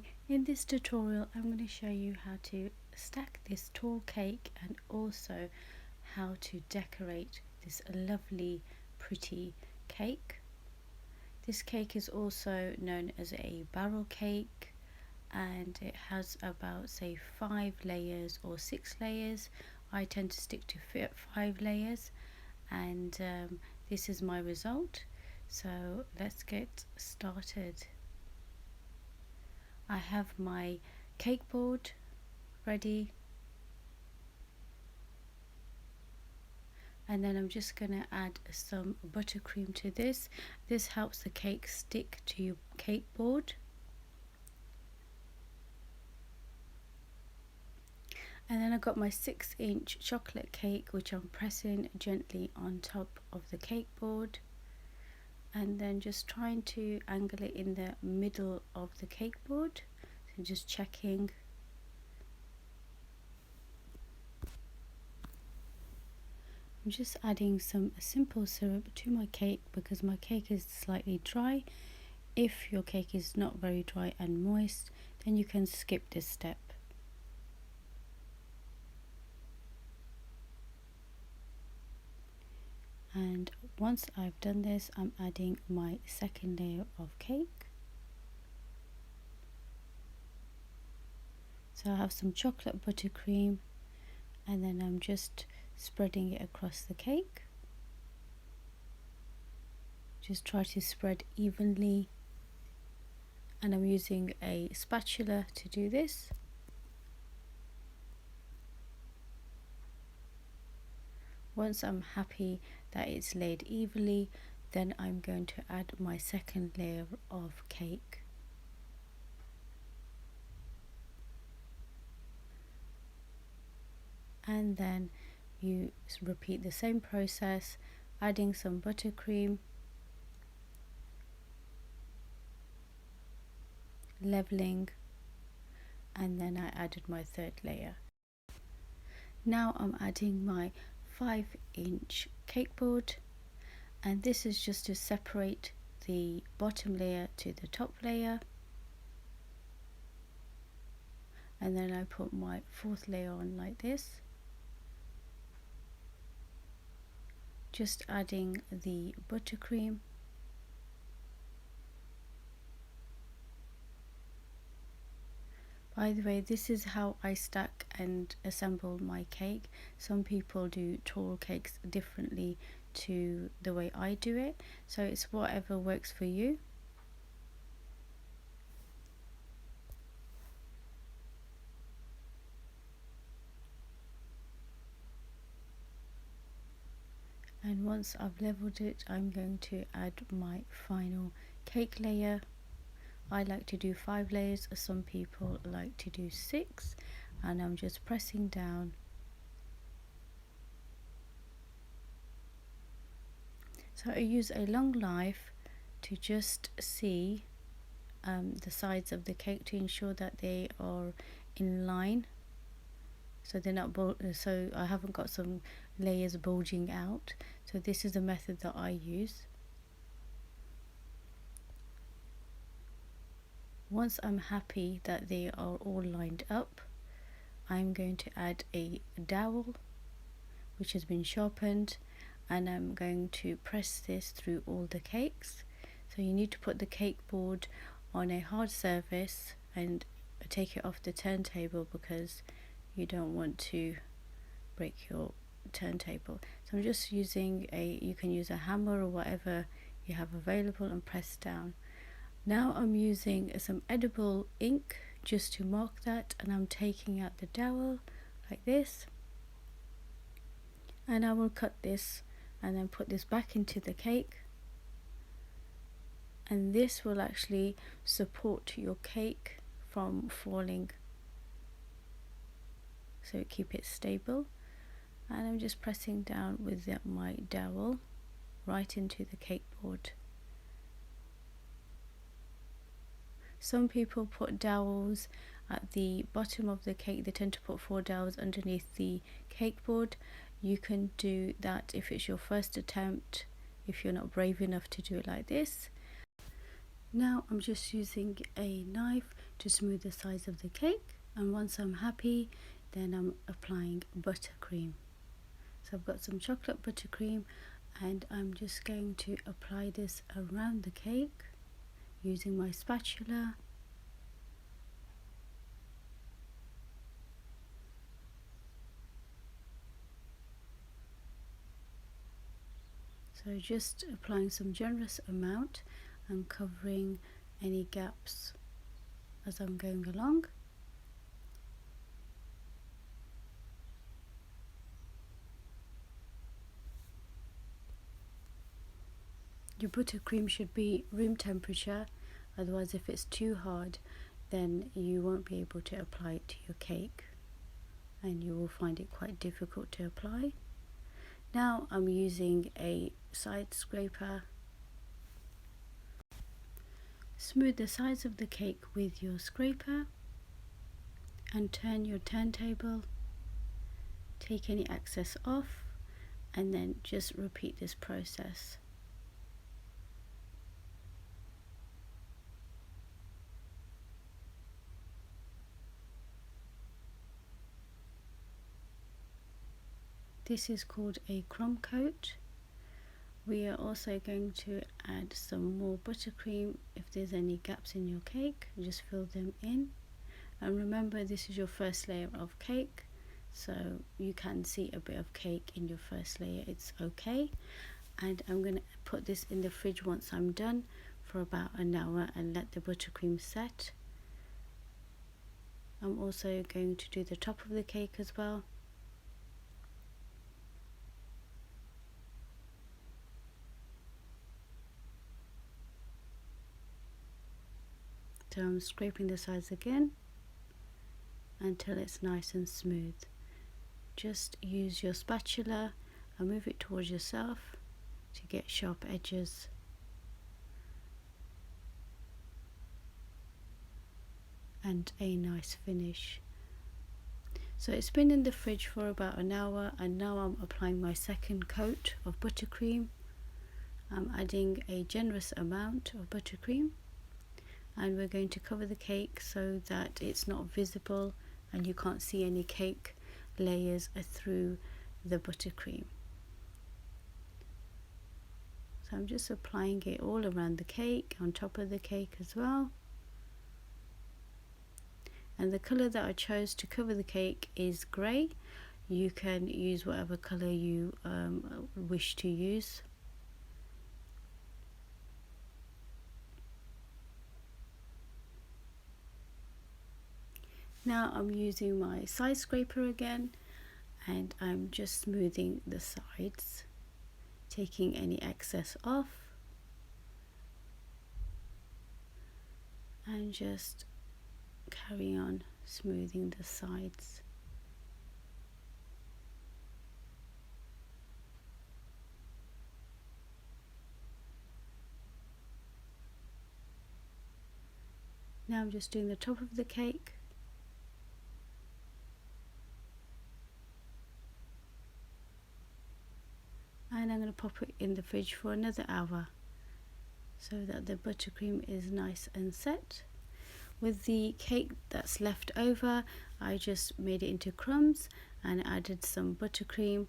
Hi, in this tutorial I'm going to show you how to stack this tall cake and also how to decorate this lovely pretty cake. This cake is also known as a barrel cake and it has about say 5 layers or 6 layers. I tend to stick to 5 layers and this is my result. So let's get started. I have my cake board ready, and then I'm just going to add some buttercream to this. This helps the cake stick to your cake board. And then I've got my 6-inch chocolate cake which I'm pressing gently on top of the cake board, and then just trying to angle it in the middle of the cake board. So just checking. I'm just adding some simple syrup to my cake because my cake is slightly dry. If your cake is not very dry and moist, then you can skip this step. And once I've done this, I'm adding my second layer of cake. So I have some chocolate buttercream, and then I'm just spreading it across the cake. Just try to spread evenly, and I'm using a spatula to do this. Once I'm happy that it's laid evenly, then I'm going to add my second layer of cake. And then you repeat the same process, adding some buttercream, leveling, and then I added my third layer. Now I'm adding my 5-inch cake board, and this is just to separate the bottom layer to the top layer. And then I put my fourth layer on like this, just adding the buttercream. By the way, this is how I stack and assemble my cake. Some people do tall cakes differently to the way I do it, so it's whatever works for you. And once I've leveled it, I'm going to add my final cake layer. I like to do 5 layers, some people like to do 6, and I'm just pressing down. So I use a long knife to just see the sides of the cake to ensure that they are in line, so they're not so I haven't got some layers bulging out. So this is the method that I use. Once I'm happy that they are all lined up, I'm going to add a dowel which has been sharpened, and I'm going to press this through all the cakes. So you need to put the cake board on a hard surface and take it off the turntable because you don't want to break your turntable. So I'm just using you can use a hammer or whatever you have available and press down. Now I'm using some edible ink just to mark that, and I'm taking out the dowel like this, and I will cut this and then put this back into the cake, and this will actually support your cake from falling, so keep it stable. And I'm just pressing down with my dowel right into the cake board. Some people put dowels at the bottom of the cake. They tend to put 4 dowels underneath the cake board. You can do that if it's your first attempt, if you're not brave enough to do it like this. Now I'm just using a knife to smooth the sides of the cake, and once I'm happy, then I'm applying buttercream. So I've got some chocolate buttercream, and I'm just going to apply this around the cake using my spatula. So just applying some generous amount and covering any gaps as I'm going along. Your buttercream should be room temperature, otherwise if it's too hard then you won't be able to apply it to your cake and you will find it quite difficult to apply. Now I'm using a side scraper. Smooth the sides of the cake with your scraper and turn your turntable. Take any excess off and then just repeat this process. This is called a crumb coat. We are also going to add some more buttercream. If there's any gaps in your cake, just fill them in. And remember, this is your first layer of cake, so you can see a bit of cake in your first layer, it's okay. And I'm going to put this in the fridge once I'm done for about an hour and let the buttercream set. I'm also going to do the top of the cake as well. So I'm scraping the sides again until it's nice and smooth. Just use your spatula and move it towards yourself to get sharp edges. And a nice finish. So it's been in the fridge for about an hour and now I'm applying my second coat of buttercream. I'm adding a generous amount of buttercream and we're going to cover the cake so that it's not visible and you can't see any cake layers through the buttercream. So I'm just applying it all around the cake, on top of the cake as well. And the colour that I chose to cover the cake is grey. You can use whatever colour you wish to use. Now I'm using my side scraper again and I'm just smoothing the sides, taking any excess off and just carry on smoothing the sides. Now I'm just doing the top of the cake. And I'm going to pop it in the fridge for another hour so that the buttercream is nice and set. With the cake that's left over, I just made it into crumbs and added some buttercream.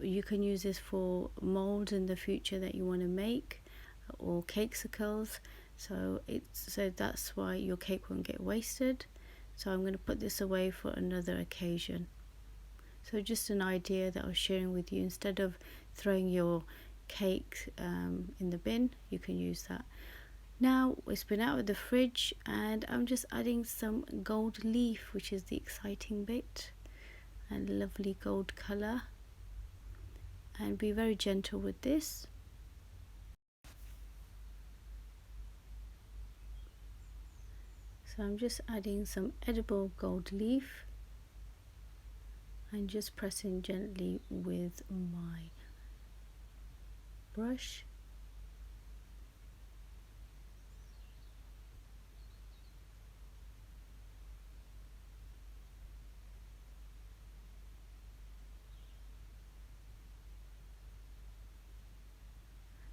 You can use this for molds in the future that you want to make, or cakesicles. So that's why your cake won't get wasted. So I'm going to put this away for another occasion. So just an idea that I was sharing with you. Instead of throwing your cake in the bin, you can use that. Now it's been out of the fridge and I'm just adding some gold leaf, which is the exciting bit, and lovely gold colour. And be very gentle with this. So I'm just adding some edible gold leaf and just pressing gently with my brush.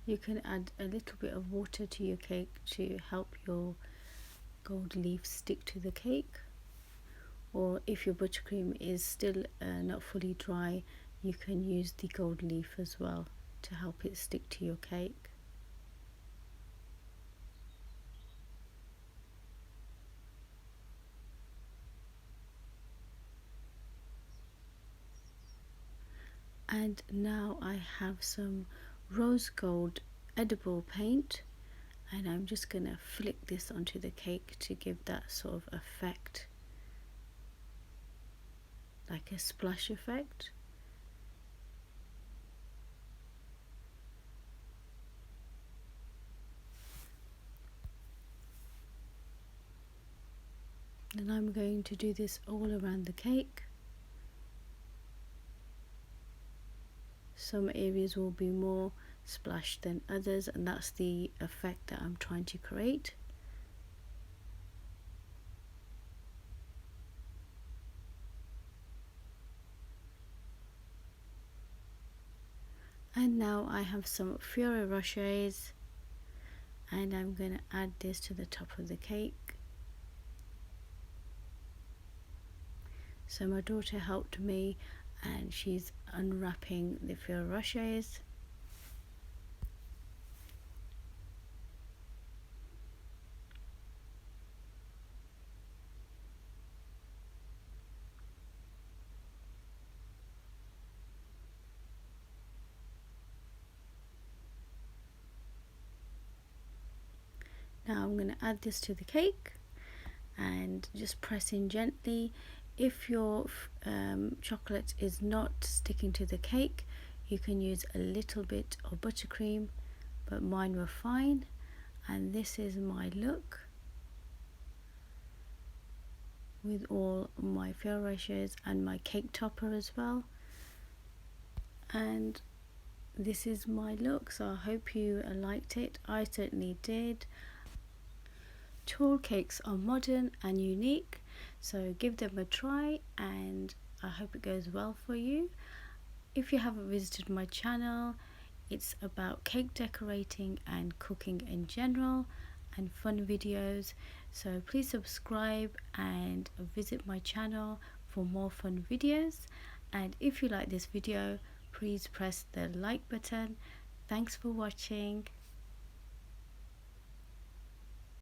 You can add a little bit of water to your cake to help your gold leaf stick to the cake, or if your buttercream is still not fully dry, you can use the gold leaf as well to help it stick to your cake. And now I have some rose gold edible paint, and I'm just going to flick this onto the cake to give that sort of effect, like a splash effect. And I'm going to do this all around the cake. Some areas will be more splashed than others, and that's the effect that I'm trying to create. And now I have some ferrero rochers, and I'm going to add this to the top of the cake. So my daughter helped me, and she's unwrapping the ferrero rochers. Now I'm going to add this to the cake and just press in gently. If your chocolate is not sticking to the cake, you can use a little bit of buttercream, but mine were fine. And this is my look with all my ferrero rochers and my cake topper as well. And this is my look, so I hope you liked it. I certainly did. Tall cakes are modern and unique, so give them a try, and I hope it goes well for you. If you haven't visited my channel, it's about cake decorating and cooking in general and fun videos, so please subscribe and visit my channel for more fun videos. And if you like this video, please press the like button. Thanks for watching.